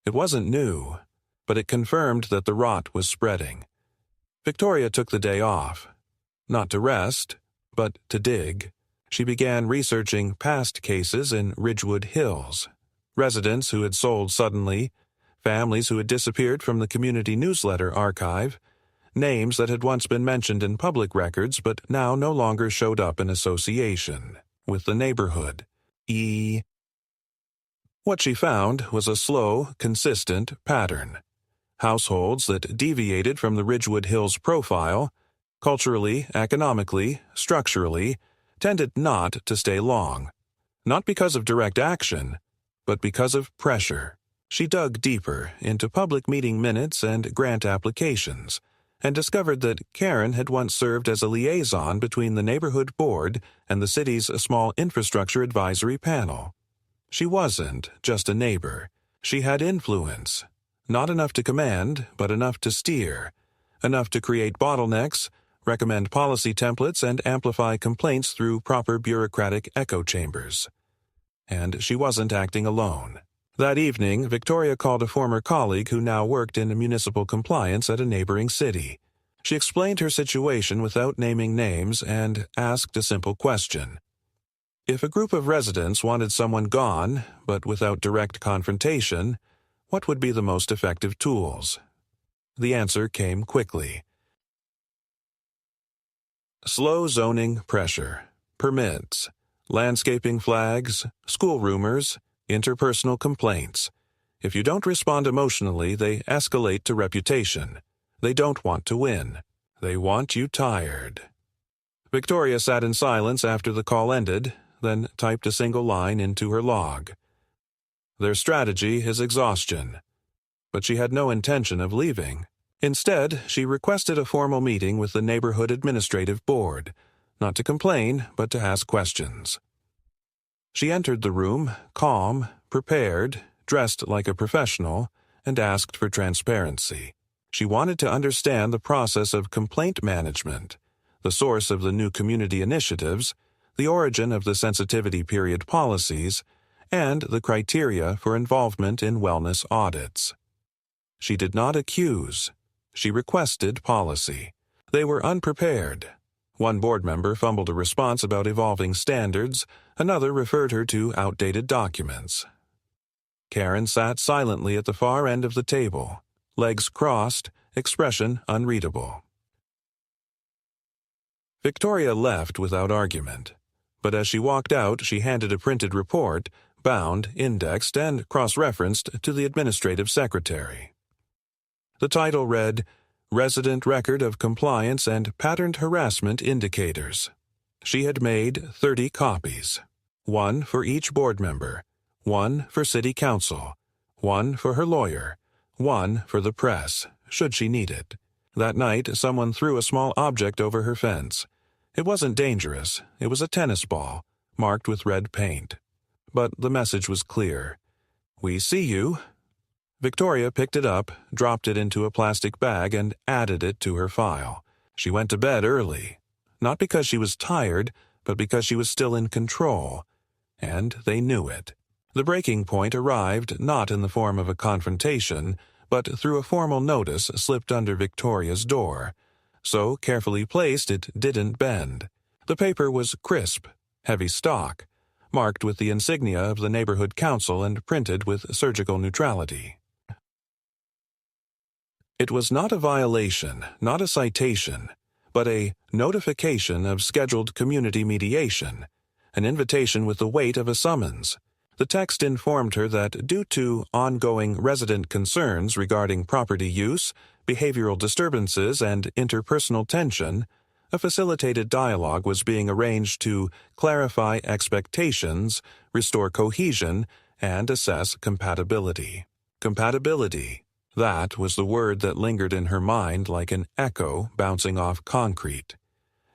It wasn't new, but it confirmed that the rot was spreading. Victoria took the day off. Not to rest, but to dig. She began researching past cases in Ridgewood Hills. Residents who had sold suddenly, families who had disappeared from the community newsletter archive, names that had once been mentioned in public records but now no longer showed up in association with the neighborhood. What she found was a slow, consistent pattern. Households that deviated from the Ridgewood Hills profile, culturally, economically, structurally, tended not to stay long. Not because of direct action, but because of pressure. She dug deeper into public meeting minutes and grant applications, and discovered that Karen had once served as a liaison between the neighborhood board and the city's small infrastructure advisory panel. She wasn't just a neighbor. She had influence. Not enough to command, but enough to steer. Enough to create bottlenecks, recommend policy templates, and amplify complaints through proper bureaucratic echo chambers. And she wasn't acting alone. That evening, Victoria called a former colleague who now worked in municipal compliance at a neighboring city. She explained her situation without naming names and asked a simple question. If a group of residents wanted someone gone, but without direct confrontation, what would be the most effective tools? The answer came quickly. Slow zoning pressure, permits, landscaping flags, school rumors, interpersonal complaints. If you don't respond emotionally, they escalate to reputation. They don't want to win. They want you tired. Victoria sat in silence after the call ended, then typed a single line into her log. Their strategy is exhaustion. But she had no intention of leaving. Instead, she requested a formal meeting with the neighborhood administrative board, not to complain, but to ask questions. She entered the room, calm, prepared, dressed like a professional, and asked for transparency. She wanted to understand the process of complaint management, the source of the new community initiatives, the origin of the sensitivity period policies, and the criteria for involvement in wellness audits. She did not accuse. She requested policy. They were unprepared. One board member fumbled a response about evolving standards, another referred her to outdated documents. Karen sat silently at the far end of the table, legs crossed, expression unreadable. Victoria left without argument, but as she walked out, she handed a printed report, bound, indexed, and cross-referenced to the administrative secretary. The title read, Resident Record of Compliance and Patterned Harassment Indicators. She had made 30 copies, one for each board member, one for city council, one for her lawyer, one for the press, should she need it. That night, someone threw a small object over her fence. It wasn't dangerous. It was a tennis ball, marked with red paint. But the message was clear. We see you. Victoria picked it up, dropped it into a plastic bag, and added it to her file. She went to bed early, not because she was tired, but because she was still in control. And they knew it. The breaking point arrived not in the form of a confrontation, but through a formal notice slipped under Victoria's door. So carefully placed it didn't bend. The paper was crisp, heavy stock, marked with the insignia of the neighborhood council and printed with surgical neutrality. It was not a violation, not a citation, but a notification of scheduled community mediation, an invitation with the weight of a summons. The text informed her that due to ongoing resident concerns regarding property use, behavioral disturbances, and interpersonal tension, a facilitated dialogue was being arranged to clarify expectations, restore cohesion, and assess compatibility. Compatibility. That was the word that lingered in her mind like an echo bouncing off concrete.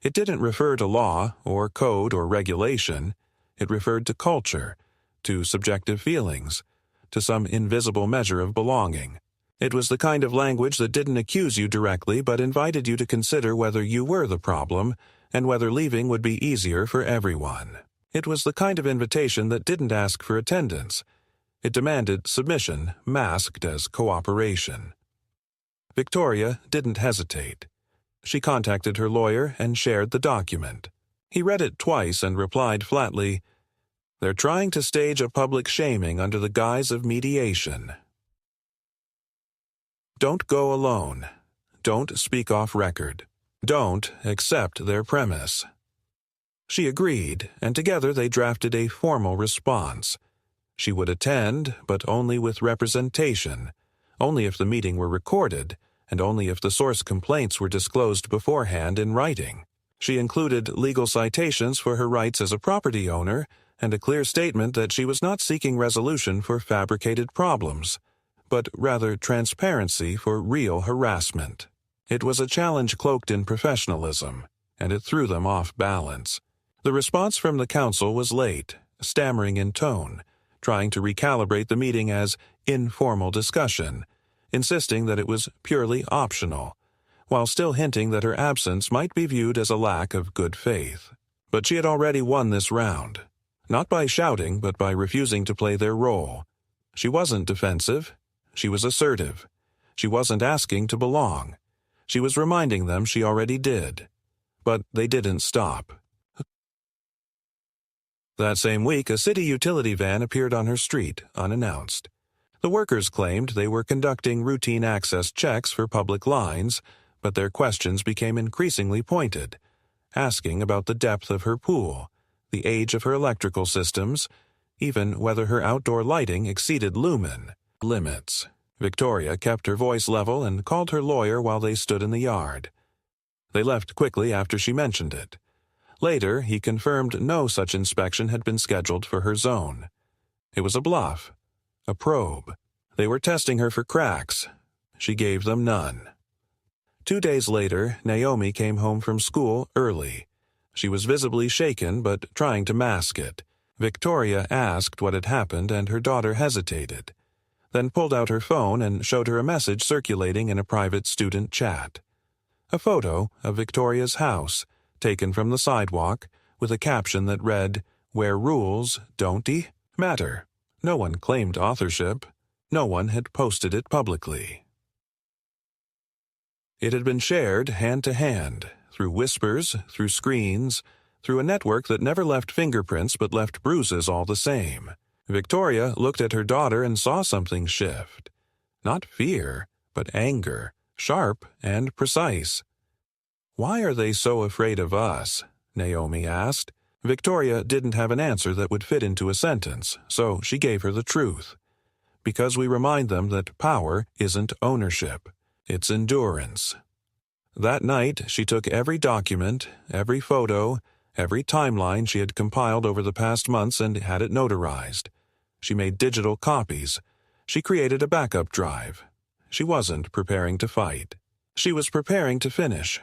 It didn't refer to law or code or regulation. It referred to culture, to subjective feelings, to some invisible measure of belonging. It was the kind of language that didn't accuse you directly but invited you to consider whether you were the problem and whether leaving would be easier for everyone. It was the kind of invitation that didn't ask for attendance. It demanded submission masked as cooperation. Victoria didn't hesitate. She contacted her lawyer and shared the document. He read it twice and replied flatly, "They're trying to stage a public shaming under the guise of mediation. Don't go alone. Don't speak off record. Don't accept their premise." She agreed, and together they drafted a formal response. She would attend, but only with representation, only if the meeting were recorded, and only if the source complaints were disclosed beforehand in writing. She included legal citations for her rights as a property owner and a clear statement that she was not seeking resolution for fabricated problems, but rather transparency for real harassment. It was a challenge cloaked in professionalism, and it threw them off balance. The response from the council was late, stammering in tone, trying to recalibrate the meeting as informal discussion, insisting that it was purely optional, while still hinting that her absence might be viewed as a lack of good faith. But she had already won this round, not by shouting but by refusing to play their role. She wasn't defensive. She was assertive. She wasn't asking to belong. She was reminding them she already did. But they didn't stop. That same week, a city utility van appeared on her street, unannounced. The workers claimed they were conducting routine access checks for public lines, but their questions became increasingly pointed, asking about the depth of her pool, the age of her electrical systems, even whether her outdoor lighting exceeded lumen limits. Victoria kept her voice level and called her lawyer while they stood in the yard. They left quickly after she mentioned it. Later, he confirmed no such inspection had been scheduled for her zone. It was a bluff, a probe. They were testing her for cracks. She gave them none. 2 days later, Naomi came home from school early. She was visibly shaken but trying to mask it. Victoria asked what had happened and her daughter hesitated, then pulled out her phone and showed her a message circulating in a private student chat. A photo of Victoria's house, taken from the sidewalk, with a caption that read, "Where rules don't matter." No one claimed authorship. No one had posted it publicly. It had been shared hand to hand, through whispers, through screens, through a network that never left fingerprints but left bruises all the same. Victoria looked at her daughter and saw something shift. Not fear, but anger, sharp and precise. "Why are they so afraid of us?" Naomi asked. Victoria didn't have an answer that would fit into a sentence, so she gave her the truth. Because we remind them that power isn't ownership, it's endurance. That night, she took every document, every photo, every timeline she had compiled over the past months and had it notarized. She made digital copies. She created a backup drive. She wasn't preparing to fight. She was preparing to finish.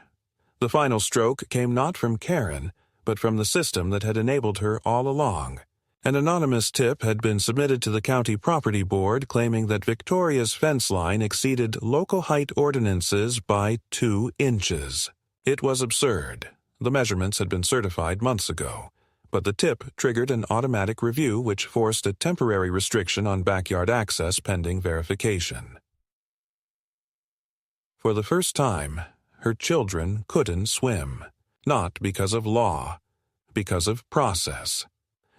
The final stroke came not from Karen, but from the system that had enabled her all along. An anonymous tip had been submitted to the county property board claiming that Victoria's fence line exceeded local height ordinances by 2 inches. It was absurd. The measurements had been certified months ago, but the tip triggered an automatic review which forced a temporary restriction on backyard access pending verification. For the first time, her children couldn't swim. Not because of law, because of process.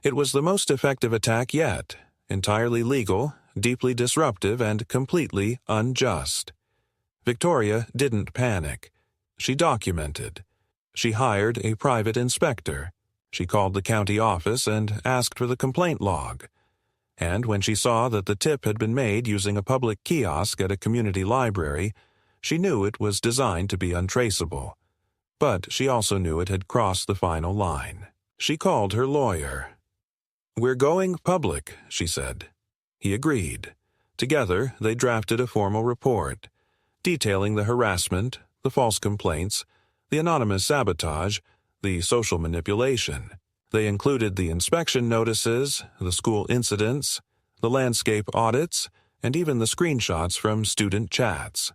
It was the most effective attack yet, entirely legal, deeply disruptive, and completely unjust. Victoria didn't panic. She documented. She hired a private inspector. She called the county office and asked for the complaint log. And when she saw that the tip had been made using a public kiosk at a community library, she knew it was designed to be untraceable. But she also knew it had crossed the final line. She called her lawyer. "We're going public," she said. He agreed. Together, they drafted a formal report, detailing the harassment, the false complaints, the anonymous sabotage, the social manipulation. They included the inspection notices, the school incidents, the landscape audits, and even the screenshots from student chats.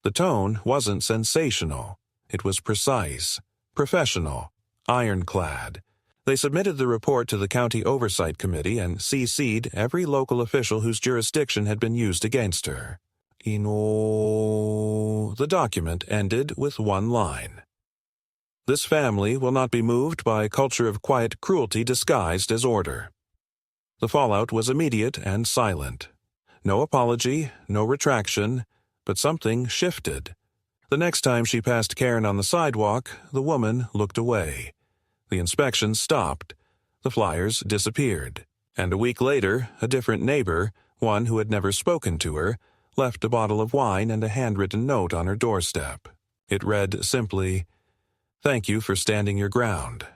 The tone wasn't sensational. It was precise, professional, ironclad. They submitted the report to the County Oversight Committee and CC'd every local official whose jurisdiction had been used against her. The document ended with one line. This family will not be moved by a culture of quiet cruelty disguised as order. The fallout was immediate and silent. No apology, no retraction, but something shifted. The next time she passed Karen on the sidewalk, the woman looked away. The inspections stopped. The flyers disappeared. And a week later, a different neighbor, one who had never spoken to her, left a bottle of wine and a handwritten note on her doorstep. It read simply, "Thank you for standing your ground."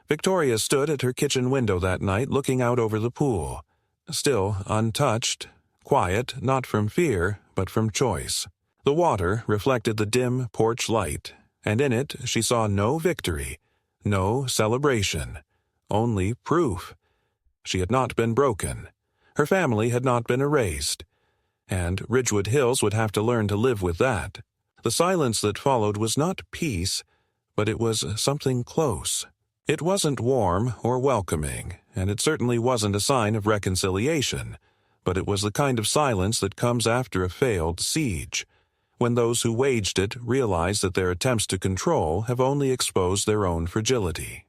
Victoria stood at her kitchen window that night looking out over the pool, still untouched, quiet not from fear but from choice. The water reflected the dim porch light, and in it she saw no victory, no celebration, only proof. She had not been broken. Her family had not been erased. And Ridgewood Hills would have to learn to live with that. The silence that followed was not peace, but it was something close. It wasn't warm or welcoming, and it certainly wasn't a sign of reconciliation, but it was the kind of silence that comes after a failed siege, when those who waged it realize that their attempts to control have only exposed their own fragility.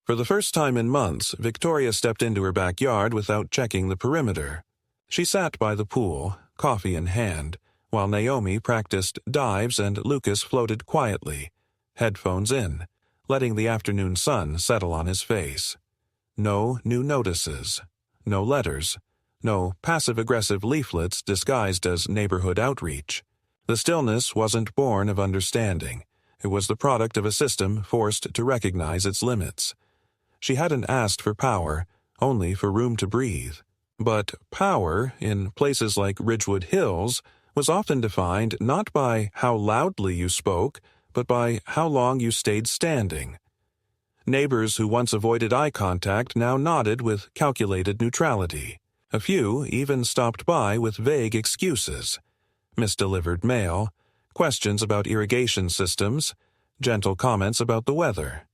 For the first time in months, Victoria stepped into her backyard without checking the perimeter. She sat by the pool, coffee in hand, while Naomi practiced dives and Lucas floated quietly, headphones in, letting the afternoon sun settle on his face. No new notices, no letters, no passive-aggressive leaflets disguised as neighborhood outreach. The stillness wasn't born of understanding. It was the product of a system forced to recognize its limits. She hadn't asked for power, only for room to breathe. But power, in places like Ridgewood Hills, was often defined not by how loudly you spoke, but by how long you stayed standing. Neighbors who once avoided eye contact now nodded with calculated neutrality. A few even stopped by with vague excuses. Misdelivered mail, questions about irrigation systems, gentle comments about the weather.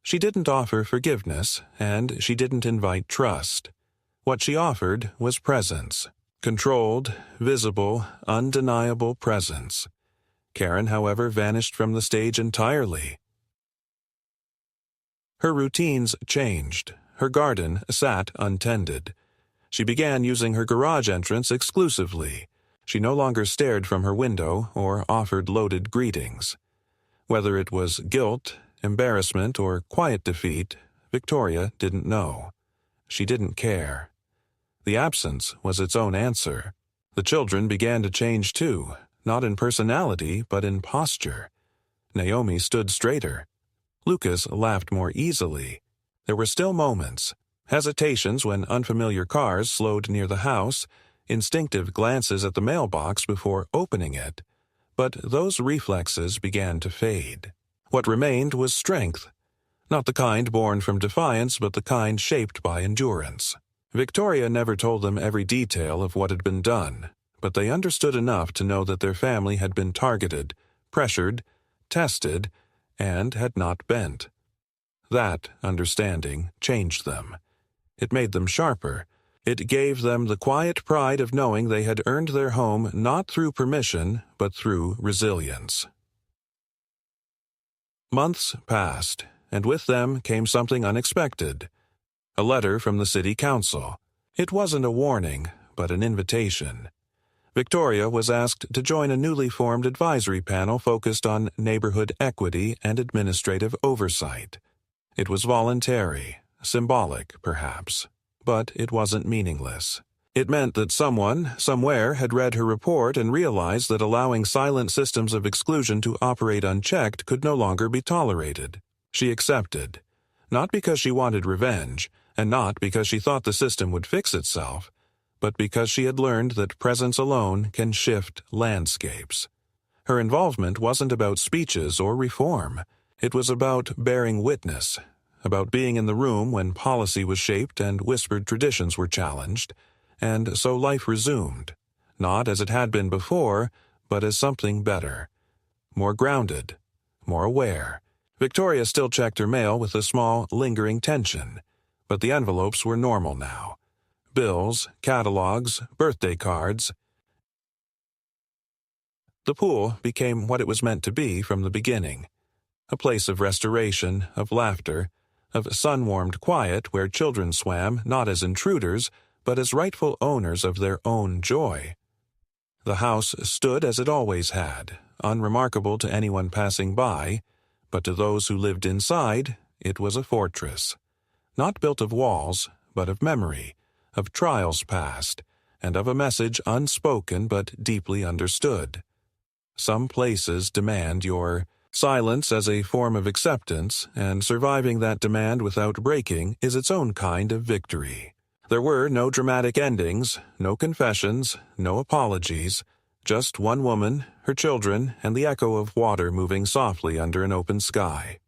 She didn't offer forgiveness, and she didn't invite trust. What she offered was presence. Controlled, visible, undeniable presence. Karen, however, vanished from the stage entirely. Her routines changed. Her garden sat untended. She began using her garage entrance exclusively. She no longer stared from her window or offered loaded greetings. Whether it was guilt, embarrassment, or quiet defeat, Victoria didn't know. She didn't care. The absence was its own answer. The children began to change too, not in personality, but in posture. Naomi stood straighter. Lucas laughed more easily. There were still moments, hesitations when unfamiliar cars slowed near the house, instinctive glances at the mailbox before opening it. But those reflexes began to fade. What remained was strength, not the kind born from defiance, but the kind shaped by endurance. Victoria never told them every detail of what had been done, but they understood enough to know that their family had been targeted, pressured, tested, and had not bent. That understanding changed them. It made them sharper. It gave them the quiet pride of knowing they had earned their home not through permission, but through resilience. Months passed, and with them came something unexpected. A letter from the city council. It wasn't a warning, but an invitation. Victoria was asked to join a newly formed advisory panel focused on neighborhood equity and administrative oversight. It was voluntary, symbolic, perhaps, but it wasn't meaningless. It meant that someone, somewhere, had read her report and realized that allowing silent systems of exclusion to operate unchecked could no longer be tolerated. She accepted, not because she wanted revenge, And not because she thought the system would fix itself, but because she had learned that presence alone can shift landscapes. Her involvement wasn't about speeches or reform. It was about bearing witness, about being in the room when policy was shaped and whispered traditions were challenged, and so life resumed, not as it had been before, but as something better, more grounded, more aware. Victoria still checked her mail with a small, lingering tension, but the envelopes were normal now. Bills, catalogs, birthday cards. The pool became what it was meant to be from the beginning, a place of restoration, of laughter, of sun-warmed quiet where children swam not as intruders, but as rightful owners of their own joy. The house stood as it always had, unremarkable to anyone passing by, but to those who lived inside, it was a fortress, not built of walls, but of memory, of trials past, and of a message unspoken but deeply understood. Some places demand your silence as a form of acceptance, and surviving that demand without breaking is its own kind of victory. There were no dramatic endings, no confessions, no apologies, just one woman, her children, and the echo of water moving softly under an open sky.